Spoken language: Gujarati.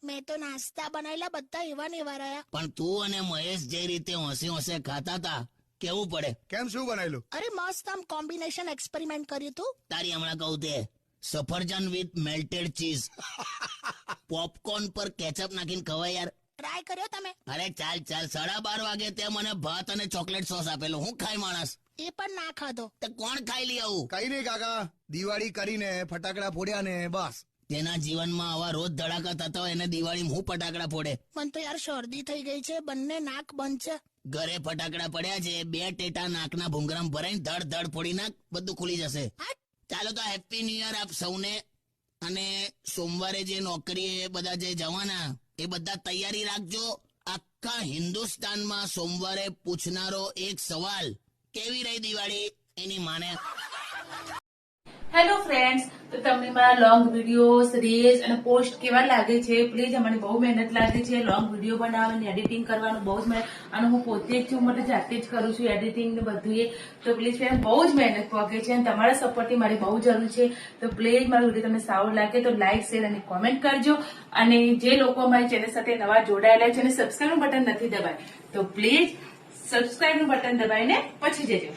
મેં તો નાસ્તા બનાવેલા બધા એવા ને એવા રહ્યા. પણ તું અને મહેશ જે રીતે હોંશે હોંશે ખાતા હતા કેવું પડે? કેમ, શું બનાવેલું? અરે મસ્ત આમ કોમ્બિનેશન એક્સપેરિમેન્ટ કર્યું તું. તારી હમણાં કહું તે સફરજન વિથ મેલ્ટેડ ચીઝ, પોપકોર્ન પર કેચઅપ નાખીને ખવાય યાર. ટ્રાય કર્યો તમે? અરે ચાલ 12:30 વાગે તે મને ભાત અને ચોકલેટ સોસ આપેલો. હું ખાય માણસ? એ પણ ના ખાધો. તે કોણ ખાઈ લી આવું? કઈ નહીં કાકા, દિવાળી કરીને ફટાકડા ફોડ્યા ને બસ. તેના જીવનમાં આવા રોજ ધડાકા થતા હોય એને દિવાળી હું ફટાકડા ફોડે? મને તો યાર શરદી થઈ ગઈ છે, બંને નાક બંધ છે. ઘરે ફટાકડા પડ્યા છે, 2 ટેટા નાકના ભૂંગરામ ભરાઈને ધડ ફોડી નાખ, બધું ખુલી જશે. ચાલો તો હેપી ન્યુ યર આપ સૌને. અને સોમવારે જે નોકરીએ બધા જે જવાના એ બધા તૈયારી રાખજો. આખા હિન્દુસ્તાનમાં સોમવારે પૂછનારો એક સવાલ, કેવી રહી દિવાળી? એની માને. હેલો ફ્રેન્ડ્સ, તો તમને મારા લોંગ વિડીયોઝ, રીલ્સ અને પોસ્ટ કેવા લાગે છે? પ્લીઝ, અમારી બહુ મહેનત લાગે છે લોંગ વિડીયો બનાવવાની, એડિટિંગ કરવાનું બહુ જ મહેનત. અને હું પોતે જ છું, માટે જાતે જ કરું છું એડિટિંગ ને બધું એ. તો પ્લીઝ ફ્રેન્ડ, બહુ જ મહેનત પોકે છે અને તમારા સપોર્ટની મારી બહુ જરૂર છે. તો પ્લીઝ મારો વિડીયો તમને સારો લાગે તો લાઈક, શેર અને કોમેન્ટ કરજો. અને જે લોકો અમારી ચેનલ સાથે નવા જોડાયેલા છે અને સબસ્ક્રાઇબ બટન નથી દબાય તો પ્લીઝ સબસ્ક્રાઇબ નું બટન દબાઈને પછી જજો.